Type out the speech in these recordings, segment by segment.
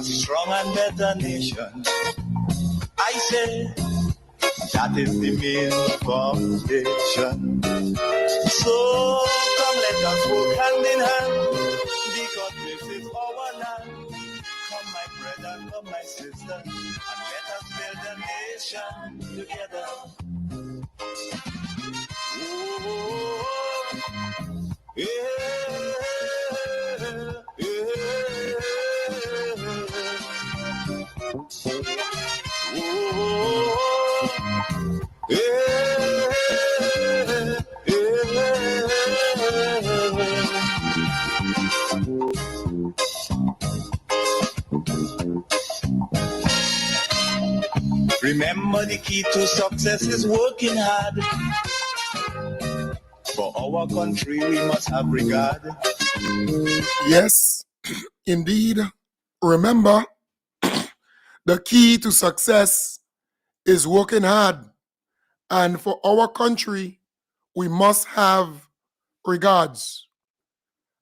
a strong and better nation. I say that is the main foundation. So come let us work hand in hand, because this is our land. Come my brother, come my sister, and let us build a nation together. Oh, yeah, Remember, the key to success is working hard. For our country, we must have regard. Yes, indeed. Remember, the key to success is working hard. And for our country, we must have regards.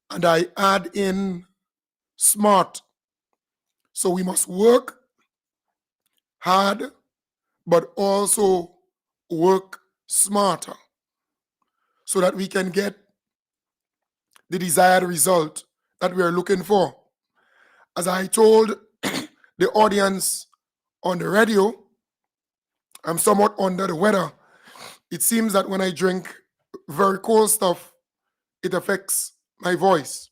And I add in smart. So we must work hard, but also work smarter so that we can get the desired result that we are looking for. As I told the audience on the radio, I'm somewhat under the weather. It seems that when I drink very cold stuff, it affects my voice.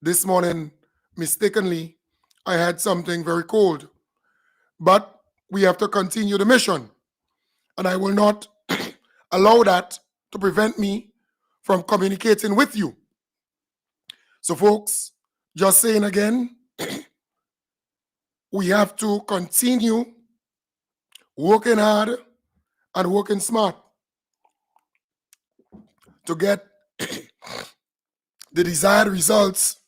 This morning, mistakenly, I had something very cold. But we have to continue the mission. And I will not allow that to prevent me from communicating with you. So folks, just saying again, we have to continue working hard and working smart to get the desired results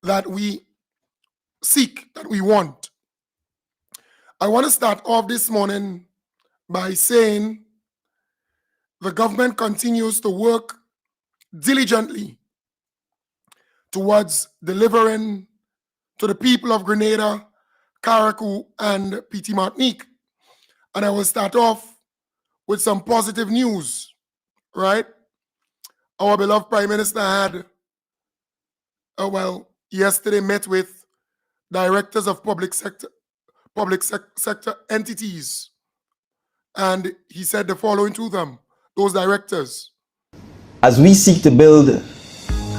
that we seek, that we want. I want to start off this morning by saying the government continues to work diligently towards delivering to the people of Grenada, Carriacou, and PT Martinique. And I will start off with some positive news, right? Our beloved Prime Minister had, yesterday met with directors of public sector entities. And he said the following to them, those directors. As we seek to build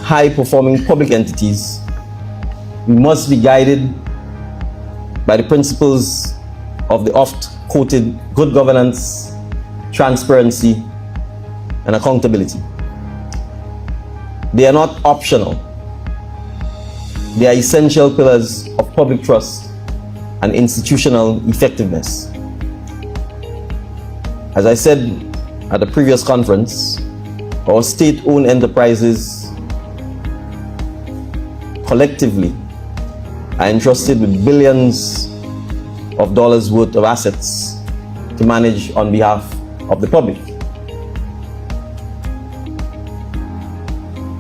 high-performing public entities, we must be guided by the principles of the oft-quoted good governance, transparency, and accountability. They are not optional. They are essential pillars of public trust and institutional effectiveness. As I said at the previous conference, our state-owned enterprises collectively are entrusted with billions of dollars worth of assets to manage on behalf of the public.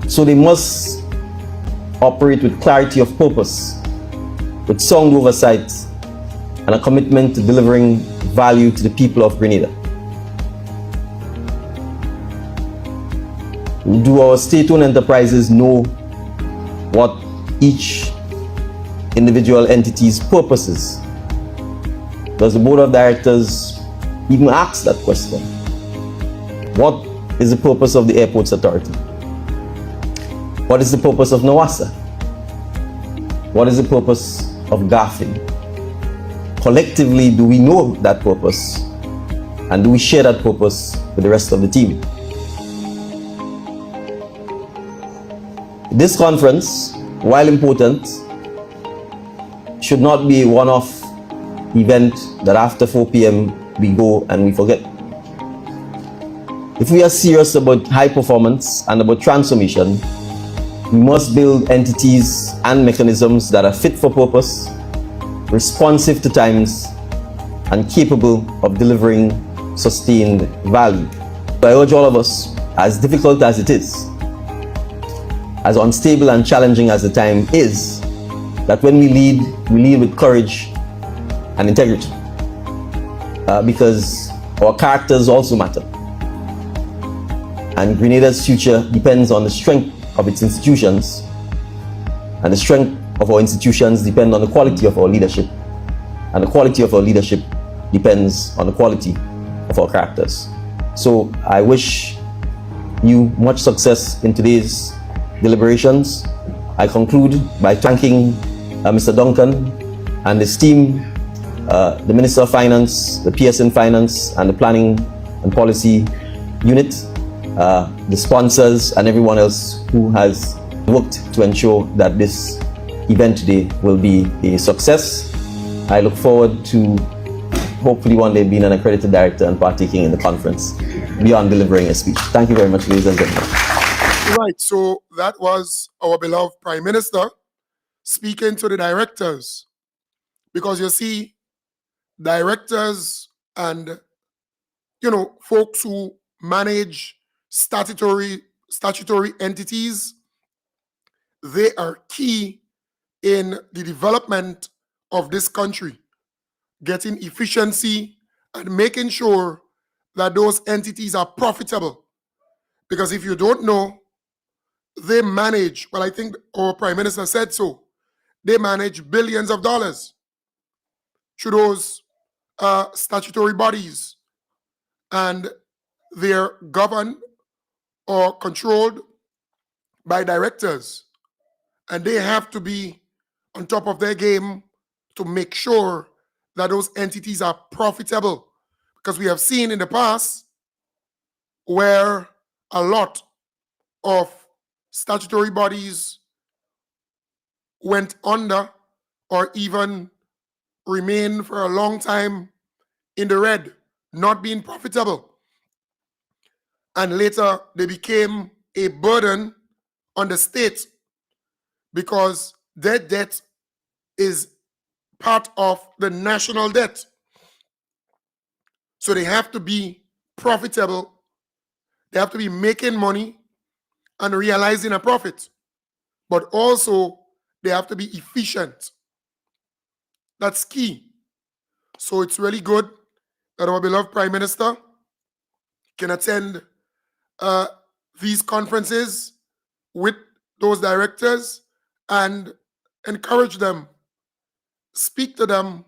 So they must operate with clarity of purpose, with sound oversight, and a commitment to delivering value to the people of Grenada. Do our state-owned enterprises know what each individual entity's purpose is? Does the board of directors even ask that question? What is the purpose of the Airports Authority? What is the purpose of NAWASA? What is the purpose of GAFIN? Collectively, do we know that purpose? And do we share that purpose with the rest of the team? This conference, while important, should not be a one-off event that after 4 p.m. we go and we forget. If we are serious about high performance and about transformation, we must build entities and mechanisms that are fit for purpose, responsive to times, and capable of delivering sustained value. I urge all of us, as difficult as it is, as unstable and challenging as the time is, that when we lead with courage and integrity, because our characters also matter. And Grenada's future depends on the strength of its institutions, and the strength of our institutions depend on the quality of our leadership, and the quality of our leadership depends on the quality of our characters. So I wish you much success in today's deliberations. I conclude by thanking Mr. Duncan and his team, the Minister of Finance, the PSN Finance, and the Planning and Policy Unit, the sponsors, and everyone else who has worked to ensure that this event today will be a success. I look forward to hopefully one day being an accredited director and partaking in the conference beyond delivering a speech. Thank you very much, ladies and gentlemen. Right, so that was our beloved Prime Minister speaking to the directors. Because you see, directors and, folks who manage statutory entities, they are key in the development of this country, getting efficiency and making sure that those entities are profitable. Because if you don't know, they manage, well, I think our Prime Minister said so, they manage billions of dollars through those statutory bodies, and they're governed or controlled by directors, and they have to be on top of their game to make sure that those entities are profitable. Because we have seen in the past where a lot of statutory bodies went under or even remained for a long time in the red, not being profitable. And later they became a burden on the state because their debt is part of the national debt. So they have to be profitable, they have to be making money and realizing a profit, but also they have to be efficient. That's key. So it's really good that our beloved Prime Minister can attend these conferences with those directors and encourage them, speak to them,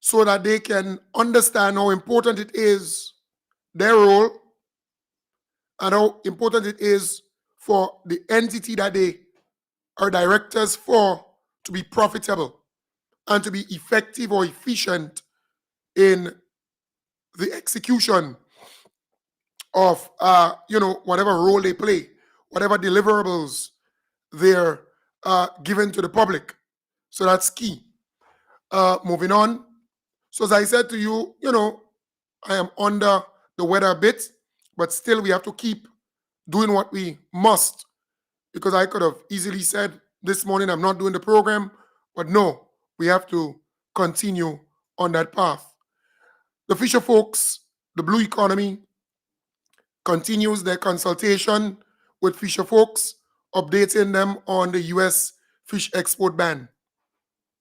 so that they can understand how important it is, their role, and how important it is for the entity that they are directors for to be profitable and to be effective or efficient in the execution of whatever role they play, whatever deliverables they're given to the public. So that's key. Moving on. So as I said to you, I am under the weather a bit, but still we have to keep doing what we must, because I could have easily said this morning I'm not doing the program, but no, we have to continue on that path. The fisher folks, the Blue Economy, continues their consultation with fisher folks, updating them on the U.S. fish export ban.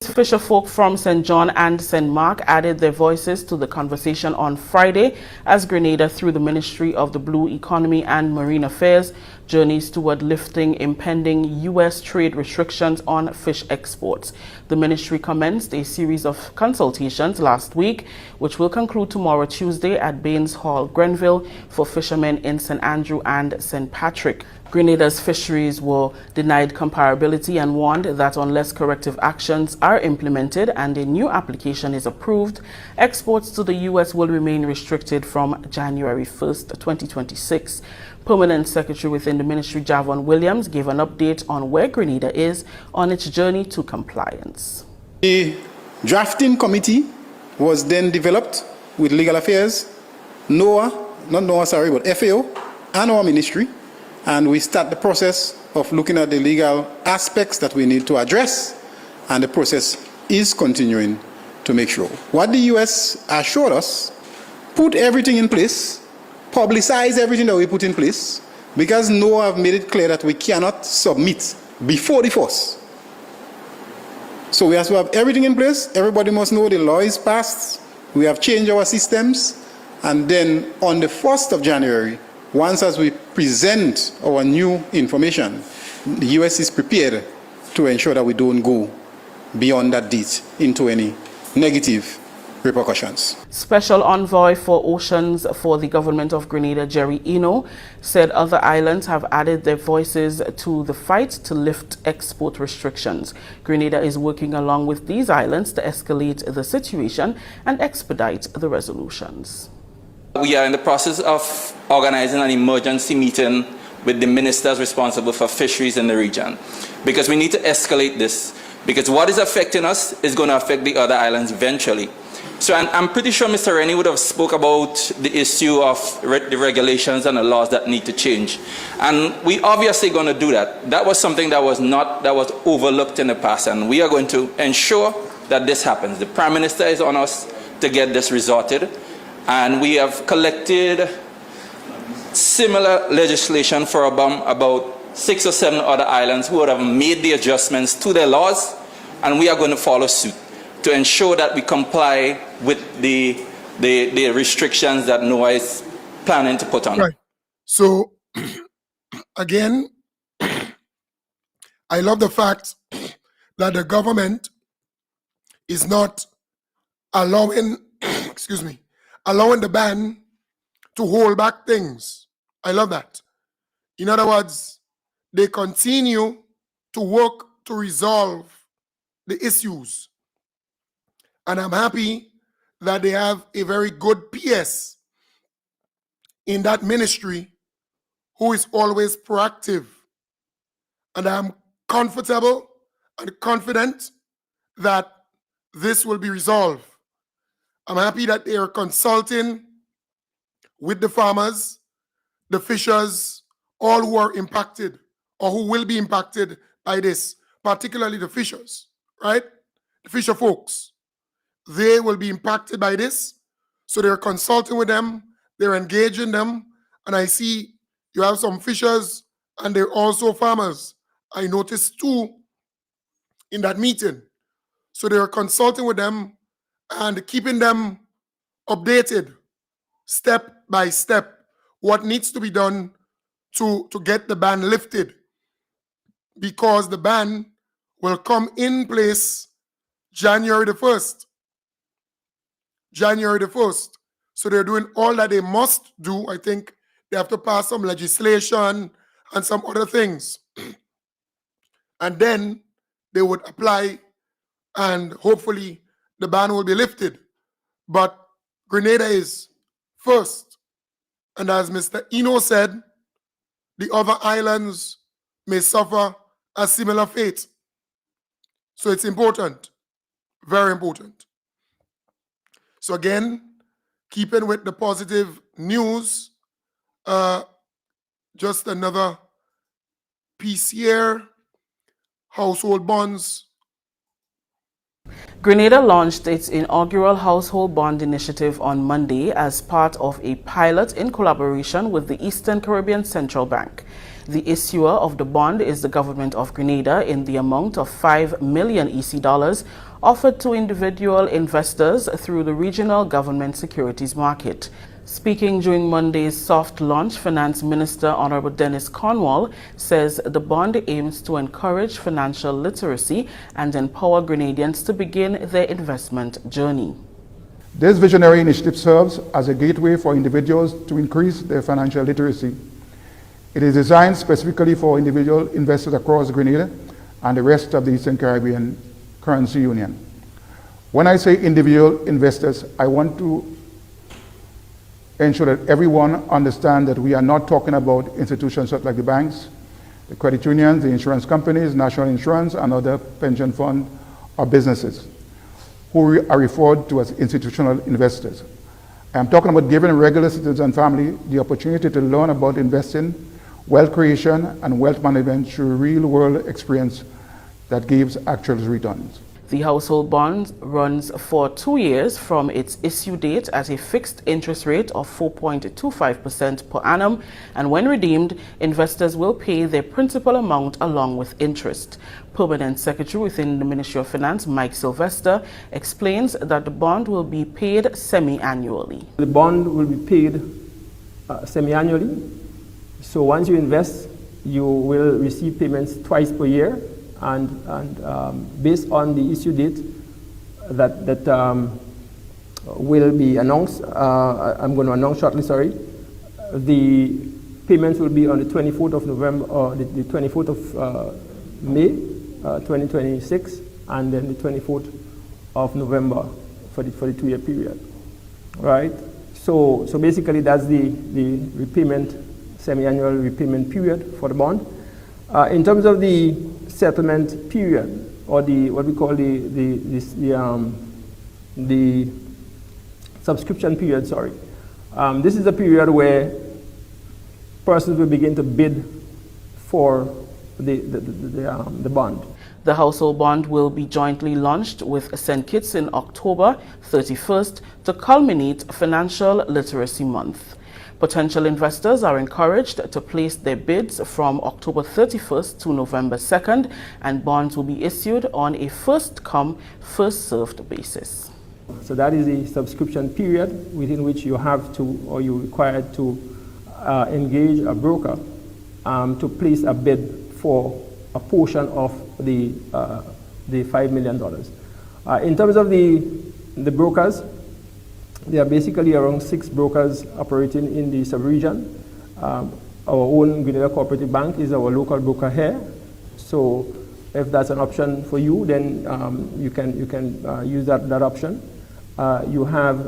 Fisher folk from St. John and St. Mark added their voices to the conversation on Friday as Grenada, through the Ministry of the Blue Economy and Marine Affairs, journeys toward lifting impending U.S. trade restrictions on fish exports. The ministry commenced a series of consultations last week, which will conclude tomorrow, Tuesday, at Baines Hall, Grenville, for fishermen in St. Andrew and St. Patrick. Grenada's fisheries were denied comparability and warned that unless corrective actions are implemented and a new application is approved, exports to the U.S. will remain restricted from January 1st, 2026. Permanent Secretary within the ministry, Javon Williams, gave an update on where Grenada is on its journey to compliance. The drafting committee was then developed with Legal Affairs, FAO, and our ministry. And we start the process of looking at the legal aspects that we need to address, and the process is continuing to make sure. What the US assured us, put everything in place, publicize everything that we put in place, because NOAA have made it clear that we cannot submit before the 1st. So we have to have everything in place. Everybody must know the law is passed. We have changed our systems. And then on the 1st of January, once as we present our new information, the US is prepared to ensure that we don't go beyond that date into any negative repercussions. Special Envoy for Oceans for the Government of Grenada, Jerry Eno, said other islands have added their voices to the fight to lift export restrictions. Grenada is working along with these islands to escalate the situation and expedite the resolutions. We are in the process of organizing an emergency meeting with the ministers responsible for fisheries in the region, because we need to escalate this, because what is affecting us is going to affect the other islands eventually. So I'm pretty sure Mr. Rennie would have spoke about the issue of the regulations and the laws that need to change. And we obviously going to do that. That was something that was overlooked in the past, and we are going to ensure that this happens. The Prime Minister is on us to get this resorted, and we have collected similar legislation for about 6 or 7 other islands who would have made the adjustments to their laws, and we are going to follow suit to ensure that we comply with the restrictions that NOAA is planning to put on. Right. So, again, I love the fact that the government is not allowing, allowing the ban to hold back things. I love that. In other words, they continue to work to resolve the issues. And I'm happy that they have a very good PS in that ministry who is always proactive. And I'm comfortable and confident that this will be resolved. I'm happy that they are consulting with the farmers, the fishers, all who are impacted or who will be impacted by this, particularly the fishers, right? The fisher folks. They will be impacted by this. So they're consulting with them, they're engaging them. And I see you have some fishers and they're also farmers. I noticed 2 in that meeting. So they're consulting with them and keeping them updated step by step what needs to be done to get the ban lifted, because the ban will come in place January the 1st. January the 1st. So they're doing all that they must do. I think they have to pass some legislation and some other things. And then they would apply and hopefully the ban will be lifted. But Grenada is first. And as Mr. Eno said, the other islands may suffer a similar fate. So it's important, very important. So again, keeping with the positive news, just another piece here, household bonds. Grenada launched its inaugural household bond initiative on Monday as part of a pilot in collaboration with the Eastern Caribbean Central Bank. The issuer of the bond is the government of Grenada in the amount of 5 million EC dollars offered to individual investors through the regional government securities market. Speaking during Monday's soft launch, Finance Minister Honorable Dennis Cornwall says the bond aims to encourage financial literacy and empower Grenadians to begin their investment journey. This visionary initiative serves as a gateway for individuals to increase their financial literacy. It is designed specifically for individual investors across Grenada and the rest of the Eastern Caribbean Currency Union. When I say individual investors, I want to ensure that everyone understands that we are not talking about institutions such like the banks, the credit unions, the insurance companies, national insurance, and other pension funds or businesses who are referred to as institutional investors. I am talking about giving regular citizens and family the opportunity to learn about investing, wealth creation, and wealth management through real-world experience that gives actual returns. The household bond runs for 2 years from its issue date at a fixed interest rate of 4.25% per annum, and when redeemed, investors will pay their principal amount along with interest. Permanent Secretary within the Ministry of Finance, Mike Sylvester, explains that the bond will be paid semi-annually. The bond will be paid semi-annually. So once you invest, you will receive payments twice per year, and based on the issue date that will be announced, I'm going to announce shortly, sorry, the payments will be on the 24th of November, or the 24th of May 2026, and then the 24th of November for the 2-year period, right? So basically that's the repayment, semi-annual repayment period for the bond. In terms of the settlement period, or what we call the subscription period, sorry. This is a period where persons will begin to bid for the bond. The household bond will be jointly launched with St. Kitts in October 31st to culminate Financial Literacy Month. Potential investors are encouraged to place their bids from October 31st to November 2nd, and bonds will be issued on a first-come, first-served basis. So that is the subscription period within which you have to, or you're required to engage a broker to place a bid for a portion of the $5 million. In terms of the brokers, there are basically around 6 brokers operating in the sub-region. Our own Grenada Cooperative Bank is our local broker here. So if that's an option for you, then you can use that option. You have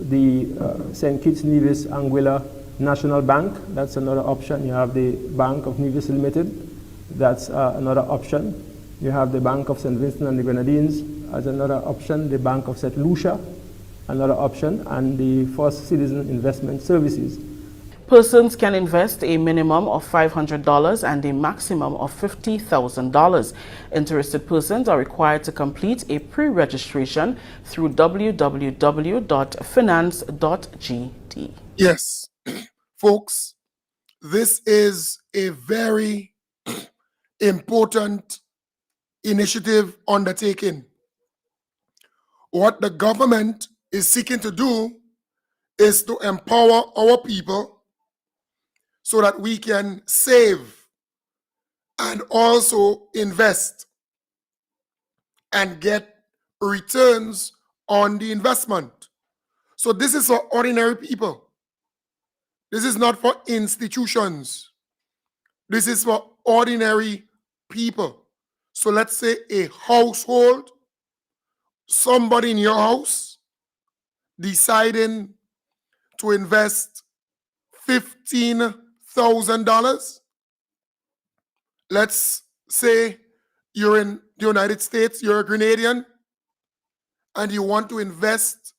the St. Kitts Nevis Anguilla National Bank. That's another option. You have the Bank of Nevis Limited. That's another option. You have the Bank of St. Vincent and the Grenadines as another option. The Bank of St. Lucia, another option, and the First Citizen Investment Services. Persons can invest a minimum of $500 and a maximum of $50,000. Interested persons are required to complete a pre-registration through www.finance.gd. Yes, folks, this is a very important initiative undertaking. What the government is seeking to do is to empower our people so that we can save and also invest and get returns on the investment. So this is for ordinary people. This is not for institutions. This is for ordinary people. So let's say a household, somebody in your house deciding to invest $15,000. Let's say you're in the United States, you're a Grenadian, and you want to invest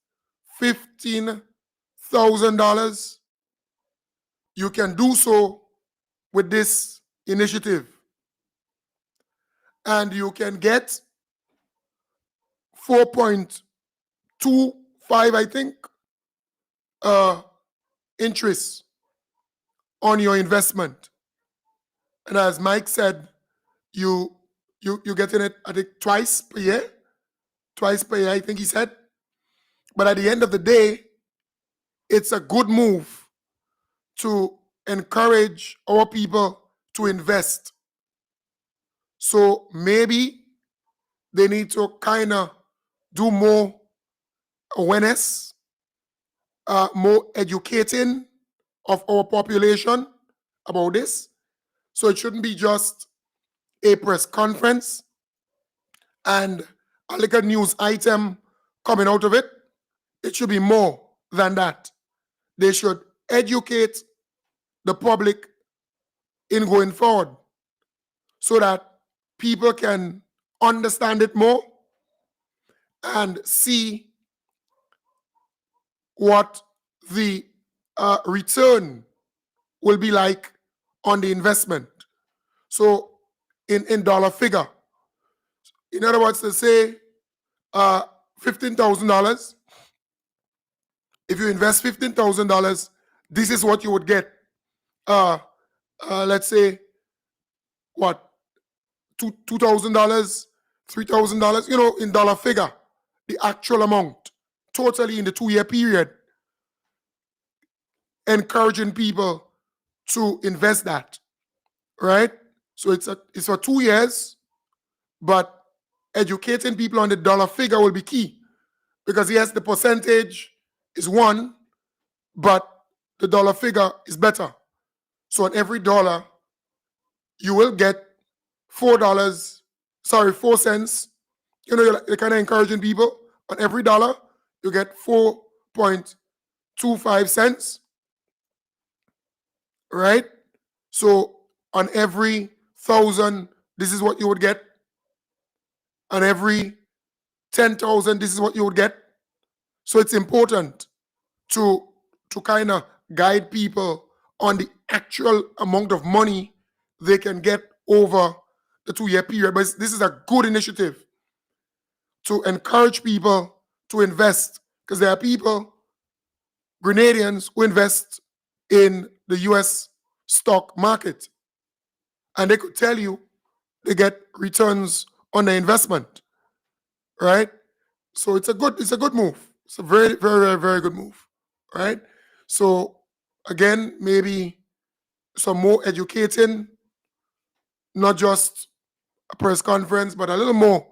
$15,000. You can do so with this initiative. And you can get 4.25, I think, interest on your investment. And as Mike said, you're getting it, I think, twice per year, I think he said. But at the end of the day, it's a good move to encourage our people to invest. So maybe they need to kind of do more awareness, more educating of our population about this. So it shouldn't be just a press conference and a little news item coming out of it. It should be more than that. They should educate the public in going forward so that people can understand it more and see what the return will be like on the investment. So in dollar figure. In other words, to say $15,000. If you invest $15,000, this is what you would get. Let's say, what, $2,000, $3,000, in dollar figure, the actual amount, totally in the 2-year period, encouraging people to invest that, right? So it's for 2 years, but educating people on the dollar figure will be key, because yes, the percentage is one, but the dollar figure is better. So on every dollar, you will get $4 cents. You're kind of encouraging people. On every dollar, you get 4.25 cents, right? So on every 1,000, this is what you would get. On every 10,000, this is what you would get. So it's important to kind of guide people on the actual amount of money they can get over the 2-year period. But this is a good initiative to encourage people to invest, because there are people, Grenadians, who invest in the US stock market, and they could tell you they get returns on their investment, right? So it's a good move. It's a very, very, very, very good move, right? So again, maybe some more educating, not just a press conference, but a little more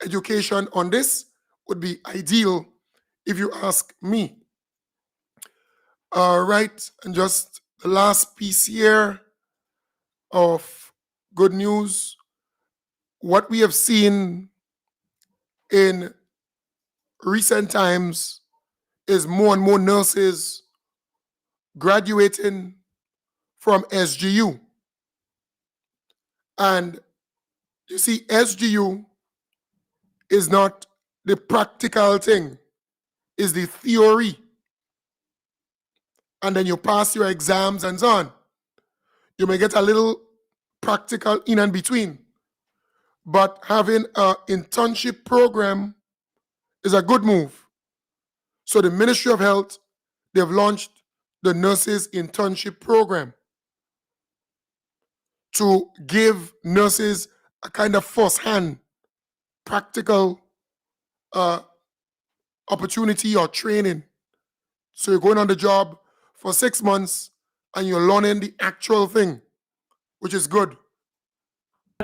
education on this would be ideal, if you ask me. Right, and just the last piece here of good news. What we have seen in recent times is more and more nurses graduating from SGU. And you see, SGU is not the practical thing, is the theory. And then you pass your exams and so on. You may get a little practical in and between. But having an internship program is a good move. So the Ministry of Health, they've launched the Nurses Internship Program to give nurses a kind of first-hand practical opportunity or training. So you're going on the job for 6 months and you're learning the actual thing, which is good.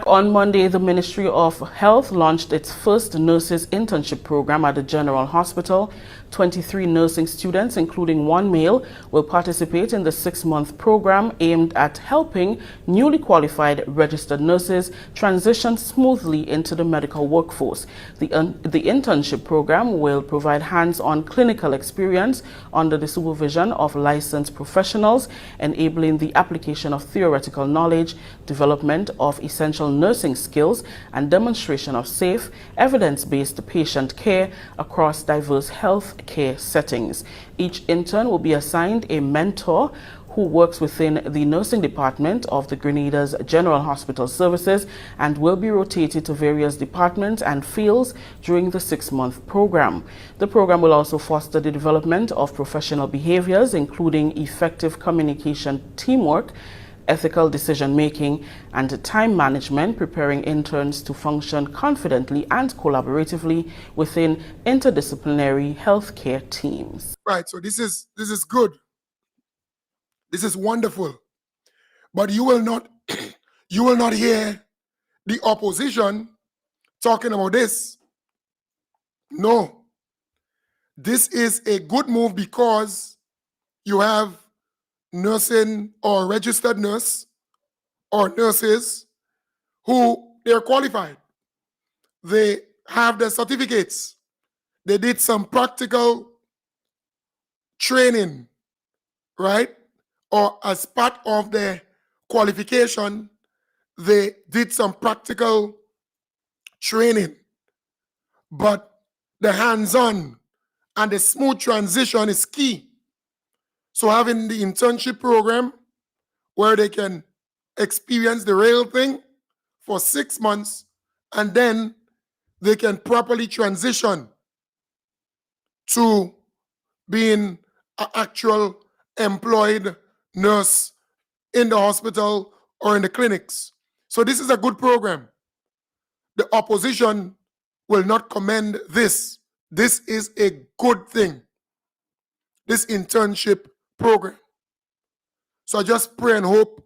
On Monday, the Ministry of Health launched its first nurses internship program at the General Hospital. 23 nursing students, including 1 male, will participate in the 6-month program aimed at helping newly qualified registered nurses transition smoothly into the medical workforce. The internship program will provide hands-on clinical experience under the supervision of licensed professionals, enabling the application of theoretical knowledge, development of essential nursing skills, and demonstration of safe, evidence-based patient care across diverse health care settings. Each intern will be assigned a mentor who works within the nursing department of the Grenada's General Hospital Services and will be rotated to various departments and fields during the 6-month program. The program will also foster the development of professional behaviors, including effective communication, teamwork, ethical decision-making, and time management, preparing interns to function confidently and collaboratively within interdisciplinary healthcare teams. Right, so this is good. This is wonderful. But you will not you will not hear the opposition talking about this. No. This is a good move because you have nursing or registered nurse or nurses who they're qualified. They have their certificates. They did some practical training, right? Or as part of their qualification, they did some practical training. But the hands-on and the smooth transition is key. So having the internship program where they can experience the real thing for 6 months and then they can properly transition to being an actual employed nurse in the hospital or in the clinics. So this is a good program. The opposition will not commend this. This is a good thing, this internship program. So I just pray and hope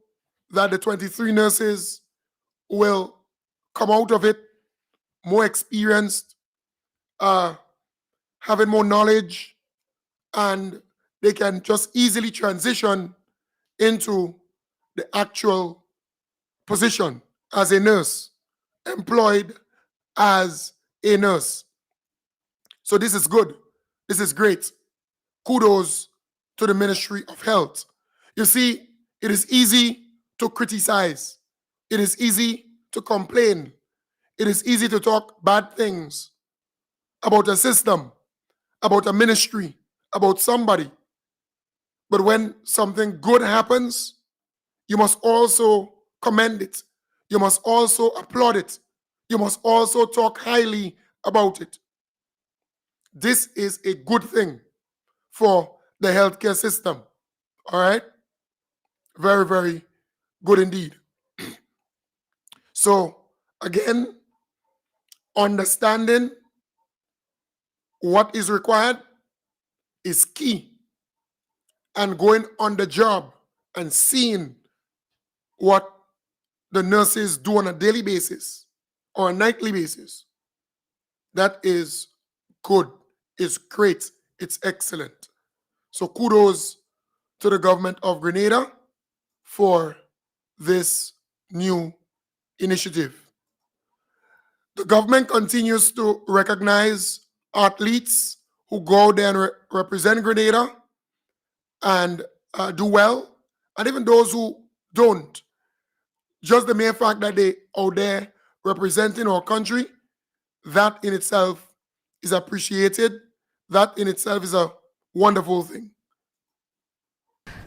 that the 23 nurses will come out of it more experienced, having more knowledge, and they can just easily transition into the actual position as a nurse, employed as a nurse. So this is good. This is great. Kudos to the Ministry of Health. You see, it is easy to criticize. It is easy to complain. It is easy to talk bad things about a system, about a ministry, about somebody. But when something good happens, you must also commend it. You must also applaud it. You must also talk highly about it. This is a good thing for the healthcare system. All right? Very, very good indeed. So, again, understanding what is required is key. And going on the job and seeing what the nurses do on a daily basis or a nightly basis, that is good, it's great, it's excellent. So kudos to the government of Grenada for this new initiative. The government continues to recognize athletes who go there and represent Grenada and do well, and even those who don't. Just the mere fact that they out there representing our country, that in itself is appreciated. That in itself is a wonderful thing.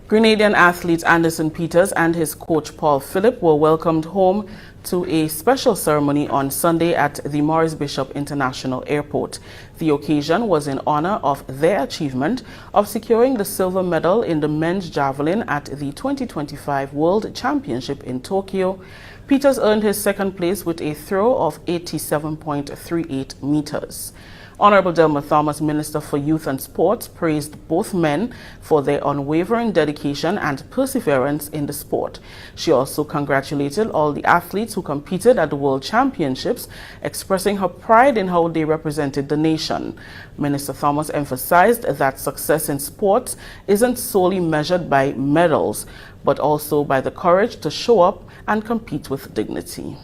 Grenadian athlete Anderson Peters and his coach Paul Phillip were welcomed home to a special ceremony on Sunday at the Maurice Bishop International Airport. The occasion was in honor of their achievement of securing the silver medal in the men's javelin at the 2025 World Championship in Tokyo. Peters earned his second place with a throw of 87.38 meters. Honorable Delma Thomas, Minister for Youth and Sports, praised both men for their unwavering dedication and perseverance in the sport. She also congratulated all the athletes who competed at the World Championships, expressing her pride in how they represented the nation. Minister Thomas emphasized that success in sports isn't solely measured by medals, but also by the courage to show up and compete with dignity.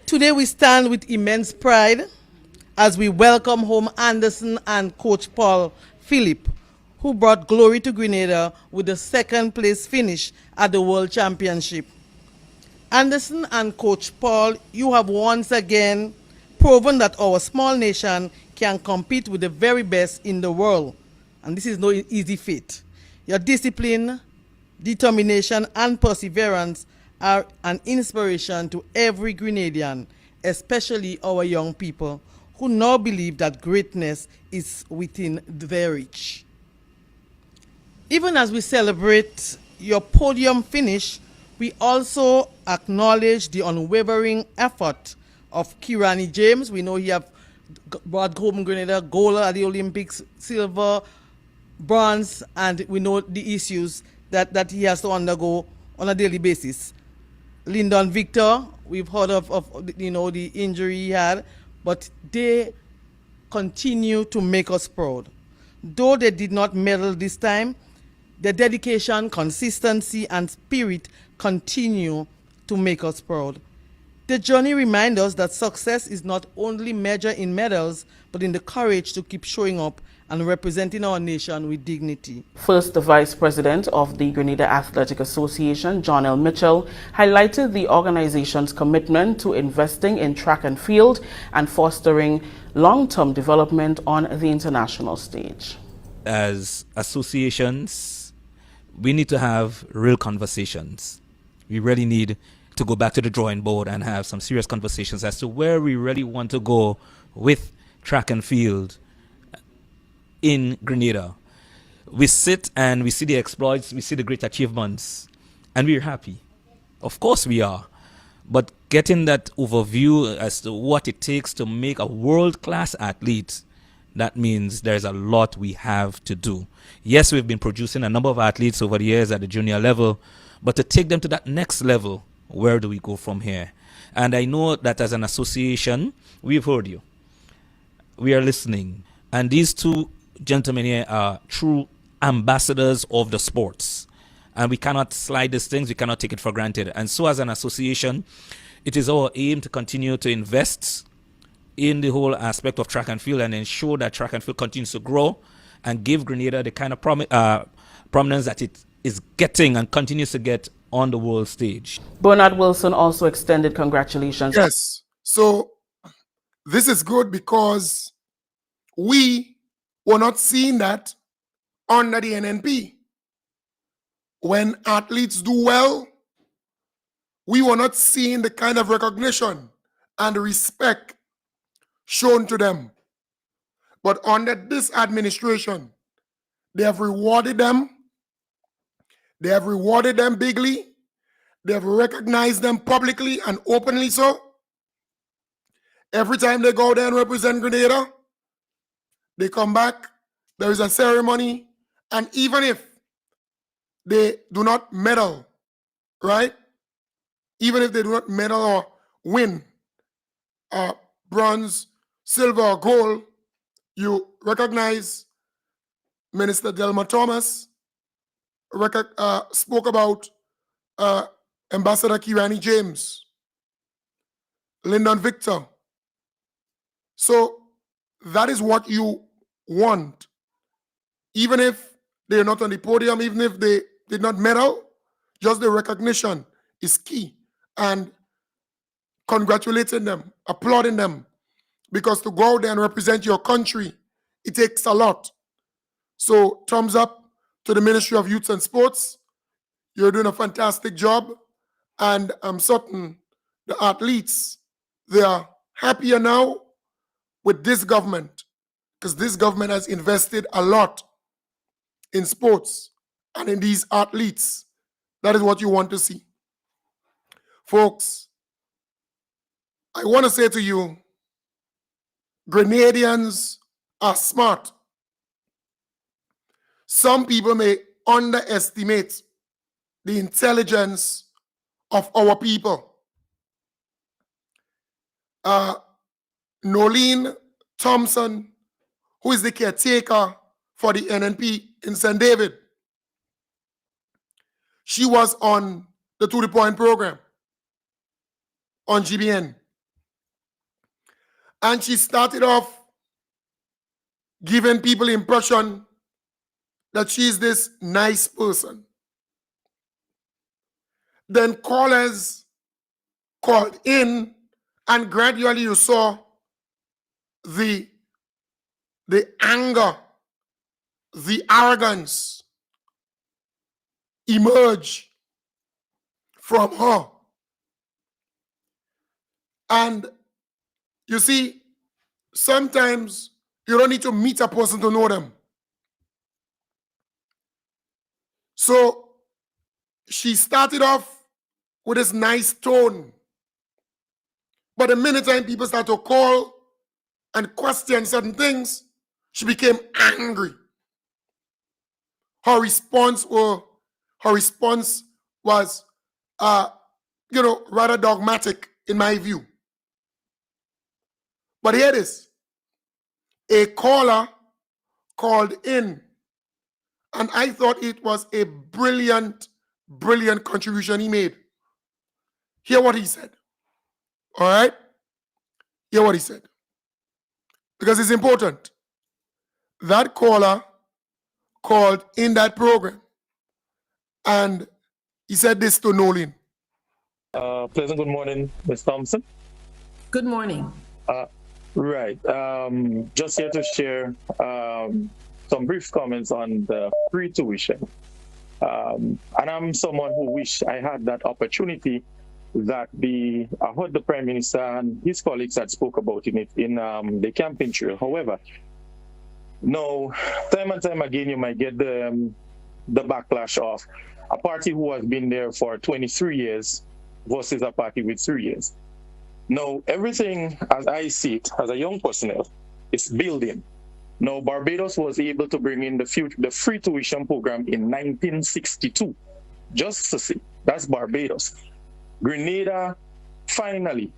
Today we stand with immense pride as we welcome home Anderson and Coach Paul Phillip, who brought glory to Grenada with the second place finish at the World Championship. Anderson and Coach Paul, you have once again proven that our small nation can compete with the very best in the world. And this is no easy feat. Your discipline, determination, and perseverance are an inspiration to every Grenadian, especially our young people, who now believe that greatness is within their reach. Even as we celebrate your podium finish, we also acknowledge the unwavering effort of Kirani James. We know he have brought home Grenada gold at the Olympics, silver, bronze, and we know the issues that he has to undergo on a daily basis. Lyndon Victor, we've heard of the injury he had, but they continue to make us proud. Though they did not medal this time, their dedication, consistency, and spirit continue to make us proud. The journey reminds us that success is not only measured in medals, but in the courage to keep showing up and representing our nation with dignity. First, the Vice President of the Grenada Athletic Association, John L. Mitchell, highlighted the organization's commitment to investing in track and field and fostering long-term development on the international stage. As associations, we need to have real conversations. We really need to go back to the drawing board and have some serious conversations as to where we really want to go with track and field in Grenada. We sit and we see the exploits, we see the great achievements, and we're happy. Of course we are. But getting that overview as to what it takes to make a world-class athlete, that means there's a lot we have to do. Yes, we've been producing a number of athletes over the years at the junior level, but to take them to that next level, where do we go from here? And I know that as an association, we've heard you. We are listening. And these two gentlemen here are true ambassadors of the sports. And we cannot slide these things, we cannot take it for granted. And so as an association, it is our aim to continue to invest in the whole aspect of track and field and ensure that track and field continues to grow and give Grenada the kind of prominence that it is getting and continues to get on the world stage. Bernard Wilson also extended congratulations. Yes. So this is good because we were not seeing that under the NNP. When athletes do well, we were not seeing the kind of recognition and respect shown to them. But under this administration, they have rewarded them. They have rewarded them bigly. They have recognized them publicly and openly so. Every time they go there and represent Grenada, they come back, there is a ceremony, and even if they do not medal, right? Even if they do not medal or win bronze, silver, or gold, you recognize Minister Delma Thomas spoke about Ambassador Kirani James, Lyndon Victor. So that is what you want. Even if they're not on the podium, even if they did not medal, just the recognition is key. And congratulating them, applauding them, because to go out there and represent your country, it takes a lot. So thumbs up to the Ministry of Youth and Sports. You're doing a fantastic job. And I'm certain the athletes, they are happier now with this government, because this government has invested a lot in sports and in these athletes. That is what you want to see. Folks, I want to say to you, Grenadians are smart. Some people may underestimate the intelligence of our people. Nolene Thompson, who is the caretaker for the NNP in St. David, she was on the To The Point program on GBN. And she started off giving people the impression that she's this nice person. Then callers called in, and gradually you saw the anger, the arrogance emerge from her. And you see, sometimes you don't need to meet a person to know them. So she started off with this nice tone. But the minute time people start to call and question certain things, she became angry. Her response was rather dogmatic in my view. But here it is. A caller called in, and I thought it was a brilliant contribution he made. Hear what he said. All right? Hear what he said. Because it's important. That caller called in that program, and he said this to Nolene. Pleasant good morning, Ms. Thompson. Good morning. Right. Just here to share some brief comments on the free tuition. And I'm someone who wish I had that opportunity that I heard the Prime Minister and his colleagues had spoke about in the campaign trail. However, no, time and time again, you might get the backlash of a party who has been there for 23 years versus a party with 3 years. Now, everything, as I see it, as a young personnel, is building. Now, Barbados was able to bring in the free tuition program in 1962. Just to see, that's Barbados. Grenada finally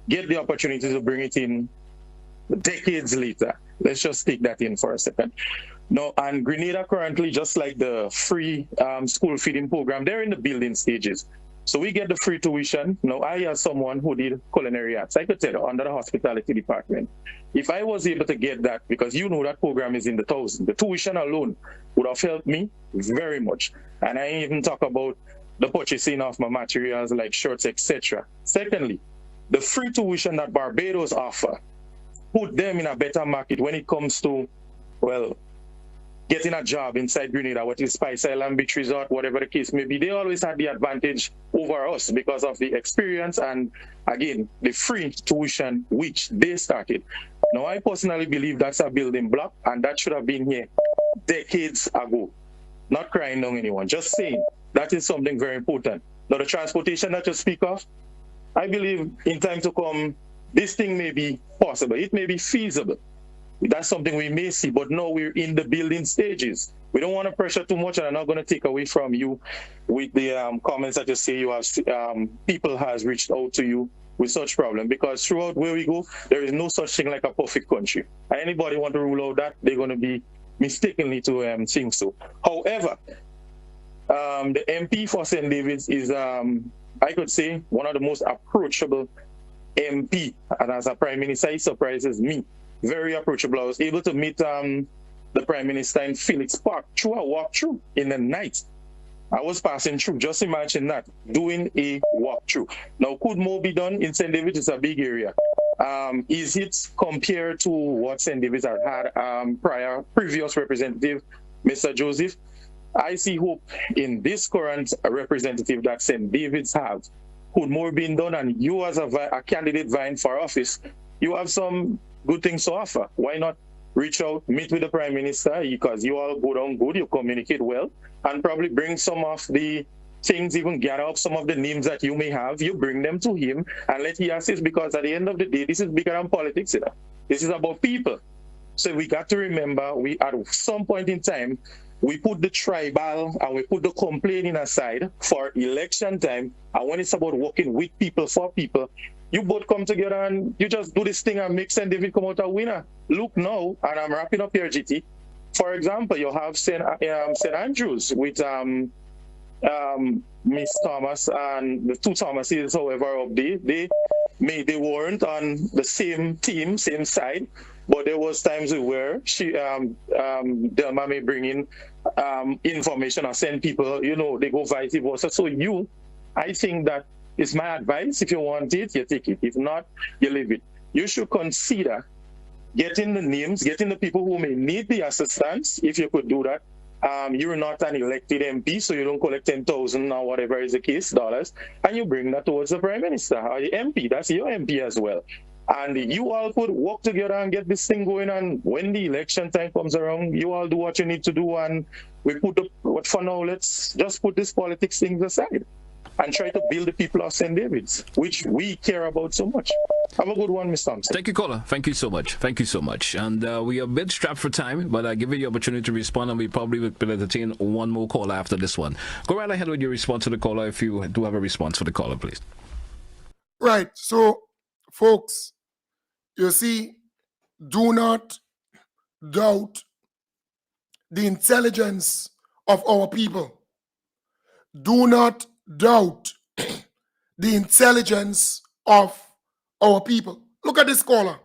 get the opportunity to bring it in decades later. Let's just take that in for a second. No, and Grenada currently, just like the free school feeding program, they're in the building stages. So we get the free tuition. Now, I, as someone who did culinary arts, I could tell you, under the hospitality department, if I was able to get that, because you know that program is in the thousands, the tuition alone would have helped me very much. And I even talk about the purchasing of my materials like shirts, etc. Secondly, the free tuition that Barbados offer put them in a better market when it comes to, well, getting a job inside Grenada, what is Spice Island Beach Resort, whatever the case may be. They always had the advantage over us because of the experience and, again, the free tuition which they started. Now, I personally believe that's a building block, and that should have been here decades ago. Not crying down anyone, just saying that is something very important. Now, the transportation that you speak of, I believe in time to come, this thing may be possible. It may be feasible. That's something we may see, but no, we're in the building stages. We don't want to pressure too much, and I'm not going to take away from you with the comments that you say you have. People has reached out to you with such problem, because throughout where we go, there is no such thing like a perfect country. And anybody want to rule out that, they're going to be mistakenly to think so. However, the MP for St. David's is, I could say, one of the most approachable MP, and as a Prime Minister, he surprises me. Very approachable. I was able to meet the Prime Minister in Felix Park through a walkthrough in the night. I was passing through, just imagine that, doing a walkthrough. Now, could more be done in St. David's? Is a big area. Is it compared to what St. David's had previous representative, Mr. Joseph? I see hope in this current representative that St. David's have. Could more be done? And you, as a candidate vying for office, you have some good things to offer. Why not reach out, meet with the Prime Minister, because you all go down good, you communicate well, and probably bring some of the things, even gather up some of the names that you may have, you bring them to him and let he assist, because at the end of the day, this is bigger than politics, you know? This is about people. So we got to remember, we at some point in time, we put the tribal and we put the complaining aside for election time, and when it's about working with people, for people, you both come together and you just do this thing and make St. David come out a winner. Look now, and I'm wrapping up here, GT. For example, you have St. Andrews with Miss Thomas and the two Thomases, however, of they weren't on the same team, same side, but there was times where she Delma may bring in information or send people, you know, they go vice versa. So I think that is my advice. If you want it, you take it. If not, you leave it. You should consider getting the names, getting the people who may need the assistance, if you could do that. You're not an elected MP, so you don't collect 10,000 or whatever is the case, dollars, and you bring that towards the Prime Minister or the MP. That's your MP as well. And you all could work together and get this thing going, and when the election time comes around, you all do what you need to do, and we put what for now, let's just put this politics things aside and try to build the people of St. David's, which we care about so much. Have a good one, Mr. Thompson. Thank you, caller. Thank you so much. Thank you so much. And we are a bit strapped for time, but I give you the opportunity to respond, and we probably will entertain one more caller after this one. Go right ahead with your response to the caller if you do have a response for the caller, please. Right. So, folks, you see, do not doubt the intelligence of our people. Do not doubt the intelligence of our people. Look at this caller.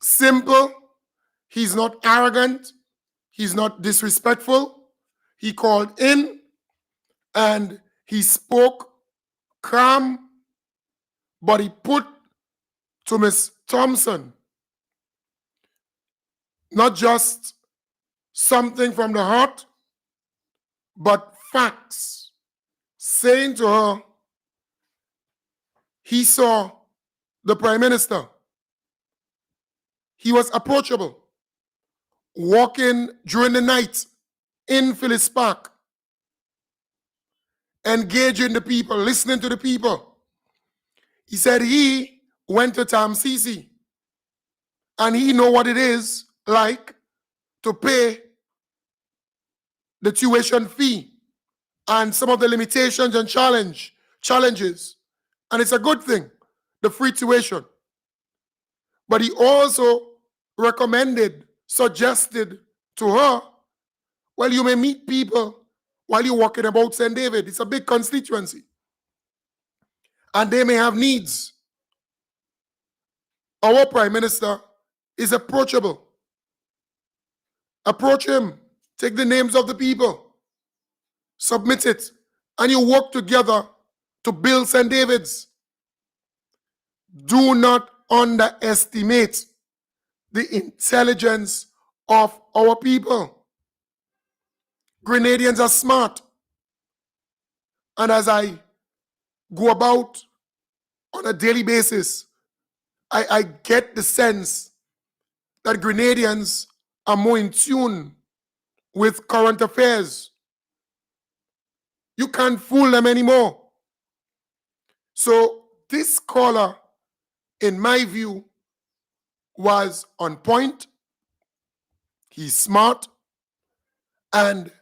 Simple. He's not arrogant. He's not disrespectful. He called in and he spoke calm, but he put to Ms. Thompson not just something from the heart, but facts, saying to her he saw the Prime Minister. He was approachable, walking during the night in Phyllis Park, engaging the people, listening to the people. He said he went to Tamsisi and he know what it is like to pay the tuition fee and some of the limitations and challenges. And it's a good thing, the free tuition. But he also recommended, suggested to her, well, you may meet people while you're walking about St. David. It's a big constituency. And they may have needs. Our Prime Minister is approachable. Approach him. Take the names of the people. Submit it. And you work together to build St. David's. Do not underestimate the intelligence of our people. Grenadians are smart. And as I go about on a daily basis, I get the sense that Grenadians are more in tune with current affairs. You can't fool them anymore. So this caller, in my view, was on point. He's smart and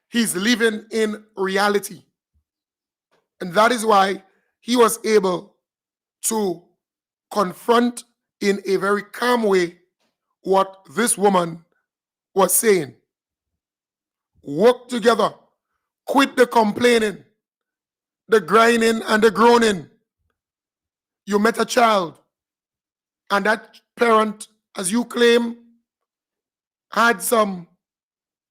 he's living in reality. And that is why he was able to confront in a very calm way what this woman was saying. Work together. Quit the complaining, the grinding and the groaning. You met a child and that parent, as you claim, had some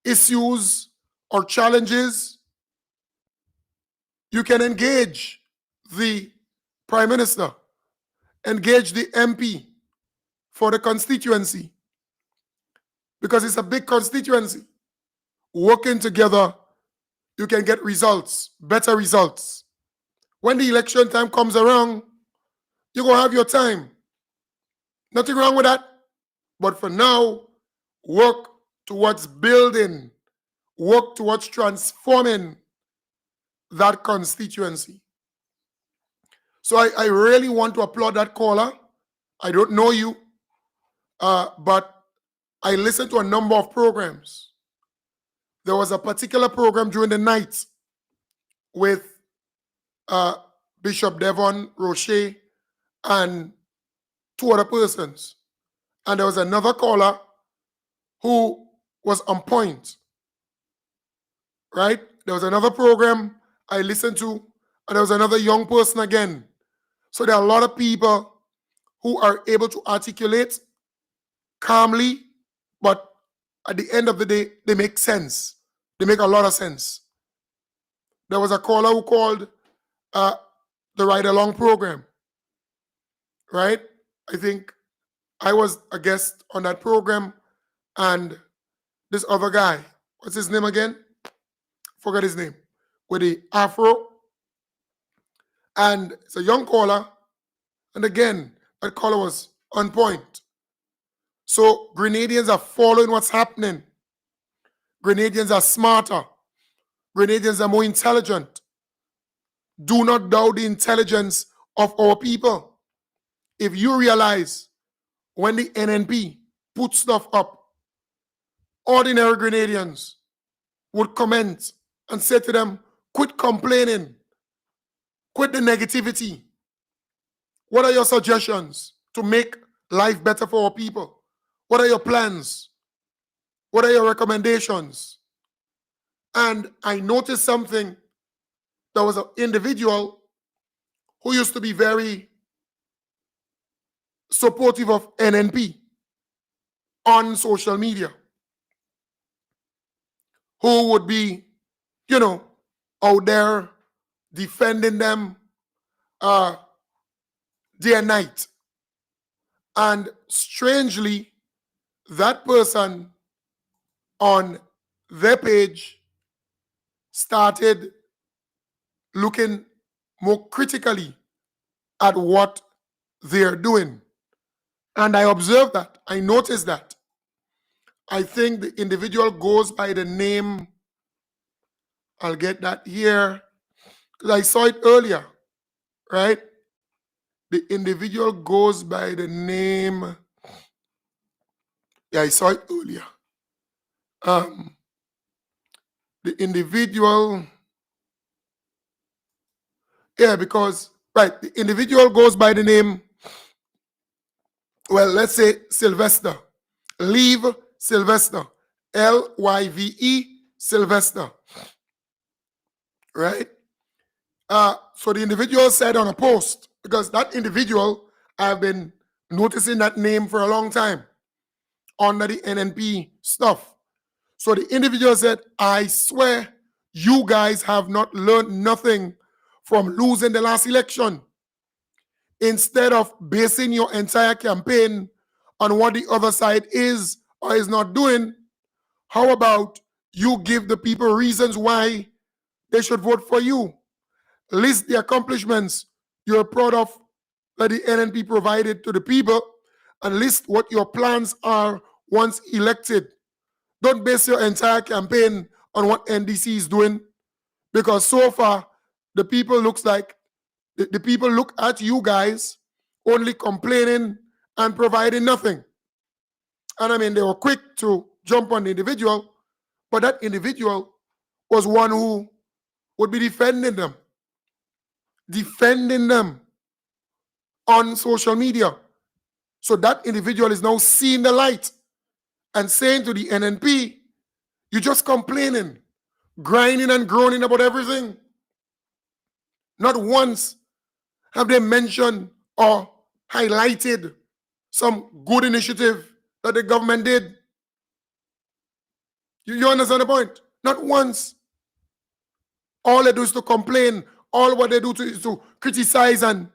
issues or challenges. You can engage the Prime Minister, engage the MP for the constituency, because it's a big constituency. Working together, you can get results, better results. When the election time comes around, you're going to have your time. Nothing wrong with that. But for now, work towards building, work towards transforming that constituency. So I really want to applaud that caller. I don't know you, but I listened to a number of programs. There was a particular program during the night with Bishop Devon Roche and two other persons. And there was another caller who was on point, right? There was another program I listened to, and there was another young person again. So there are a lot of people who are able to articulate calmly, but at the end of the day, they make sense. They make a lot of sense. There was a caller who called the Ride Along program, right? I think I was a guest on that program, and this other guy, what's his name again? Forgot his name. With the afro. And it's a young caller. And again, that caller was on point. So Grenadians are following what's happening. Grenadians are smarter. Grenadians are more intelligent. Do not doubt the intelligence of our people. If you realize when the NNP put stuff up, ordinary Grenadians would comment and say to them, quit complaining, quit the negativity. What are your suggestions to make life better for our people? What are your plans? What are your recommendations? And I noticed something. There was an individual who used to be very supportive of NNP on social media, who would be, out there defending them day and night. And strangely, that person on their page started looking more critically at what they're doing. And I observed that. I noticed that. I think the individual goes by the name, I'll get that here, because I saw it earlier, right? The individual goes by the name, yeah, I saw it earlier. The individual, yeah, because, right, the individual goes by the name, well, let's say Sylvester. Leave Sylvester. Lyve Sylvester. Right? So the individual said on a post, because that individual, I've been noticing that name for a long time under the NNP stuff. So the individual said, I swear you guys have not learned nothing from losing the last election. Instead of basing your entire campaign on what the other side is or is not doing, how about you give the people reasons why they should vote for you? List the accomplishments you're proud of that the NNP provided to the people, and list what your plans are once elected. Don't base your entire campaign on what NDC is doing, because so far the people looks like the people look at you guys only complaining and providing nothing. And I mean, they were quick to jump on the individual, but that individual was one who would be defending them on social media. So that individual is now seeing the light and saying to the NNP, you're just complaining, grinding and groaning about everything. Not once have they mentioned or highlighted some good initiative that the government did. You understand the point? Not once. All they do is to complain. All what they do is to criticize. And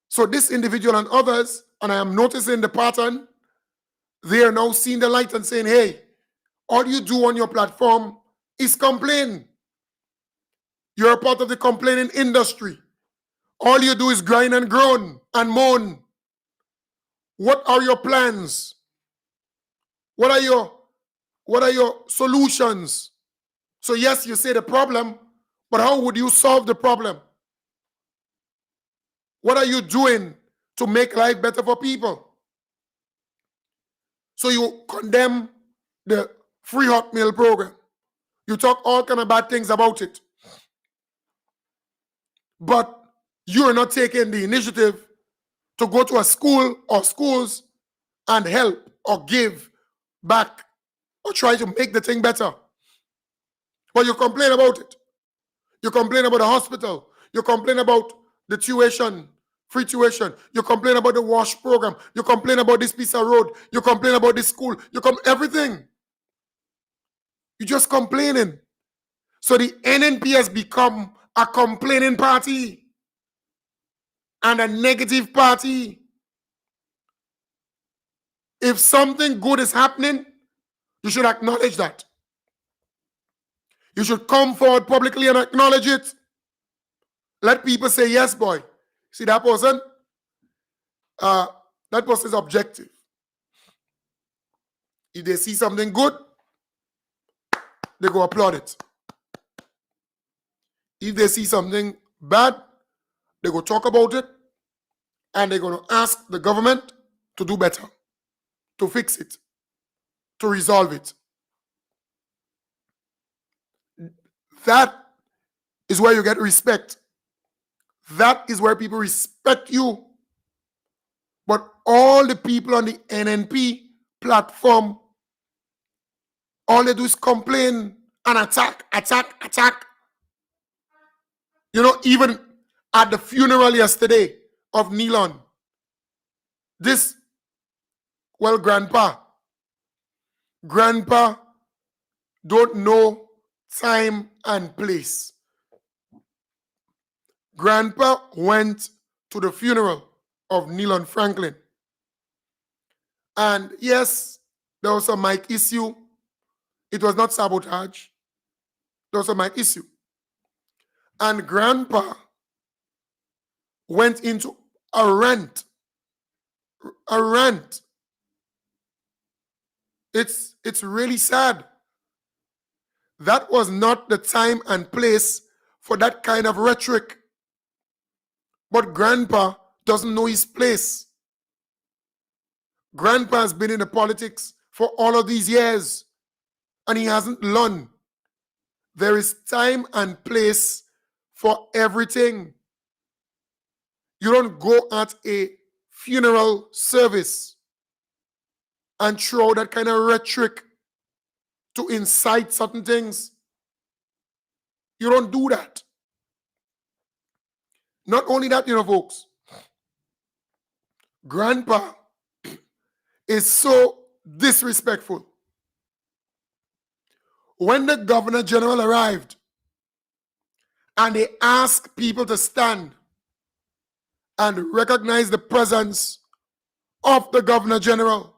so this individual and others, and I am noticing the pattern, they are now seeing the light and saying, hey, all you do on your platform is complain. You're a part of the complaining industry. All you do is grind and groan and moan. What are your plans? What are your solutions? So yes, you say the problem, but how would you solve the problem? What are you doing to make life better for people? So you condemn the free hot meal program. You talk all kind of bad things about it. But you are not taking the initiative to go to a school or schools and help or give back or try to make the thing better. But you complain about it. You complain about the hospital. You complain about the tuition, free tuition. You complain about the WASH program. You complain about this piece of road. You complain about this school. Everything. You're just complaining. So the NNP has become a complaining party and a negative party. If something good is happening, you should acknowledge that. You should come forward publicly and acknowledge it. Let people say, yes, boy. See that person? That person is objective. If they see something good, they go applaud it. If they see something bad, they go talk about it, and they're going to ask the government to do better, to fix it, to resolve it. That is where you get respect. That is where people respect you. But all the people on the NNP platform, all they do is complain and attack. You know, even at the funeral yesterday of Nilon, Grandpa don't know time and place. Grandpa went to the funeral of Nilon Franklin. And yes, there was a mic issue. It was not sabotage. There was a mic issue. And Grandpa went into a rant. A rant. It's really sad. That was not the time and place for that kind of rhetoric. But Grandpa doesn't know his place. Grandpa has been in the politics for all of these years, and he hasn't learned. There is time and place for everything. You don't go at a funeral service and throw that kind of rhetoric to incite certain things. You don't do that. Not only that, folks, Grandpa is so disrespectful. When the Governor General arrived and they asked people to stand and recognize the presence of the Governor General,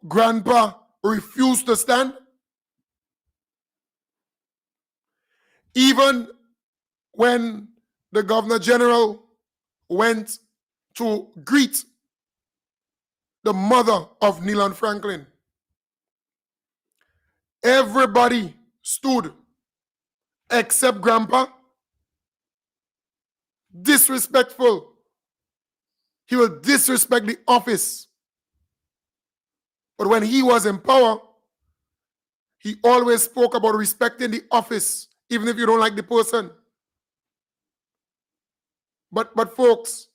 Grandpa refused to stand. Even when the Governor General went to greet the mother of Neil Franklin, everybody stood except Grandpa. Disrespectful. He will disrespect the office. But when he was in power, he always spoke about respecting the office, even if you don't like the person. But folks,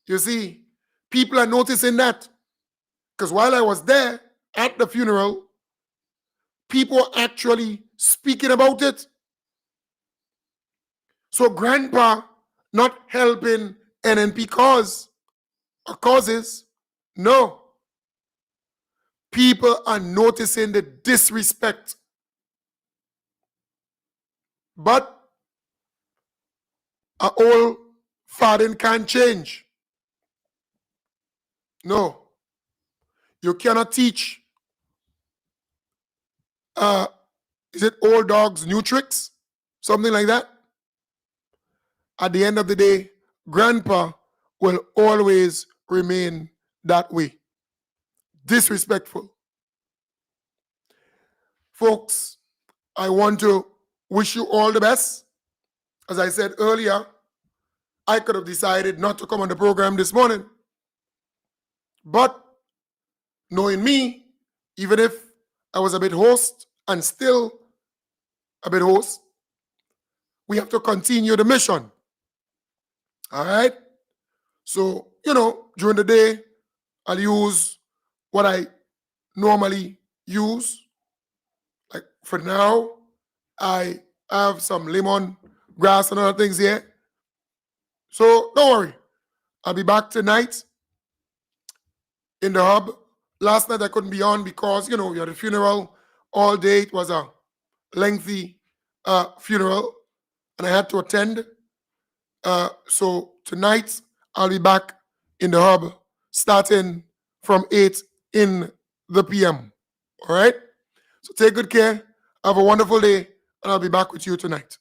you see, people are noticing that. Because while I was there at the funeral, people were actually speaking about it. So Grandpa not helping NNP causes, no. People are noticing the disrespect. But an old father can't change. No. You cannot teach, is it old dogs new tricks? Something like that. At the end of the day, Grandpa will always remain that way. Disrespectful. Folks, I want to wish you all the best. As I said earlier, I could have decided not to come on the program this morning. But knowing me, even if I was a bit hoarse and still a bit hoarse, we have to continue the mission. All right? So, during the day, I'll use what I normally use. Like for now, I have some lemon grass and other things here. So don't worry. I'll be back tonight in the hub. Last night I couldn't be on because, we had a funeral all day. It was a lengthy funeral and I had to attend. So tonight I'll be back in the hub starting from 8 in the PM. All right? So take good care. Have a wonderful day and I'll be back with you tonight.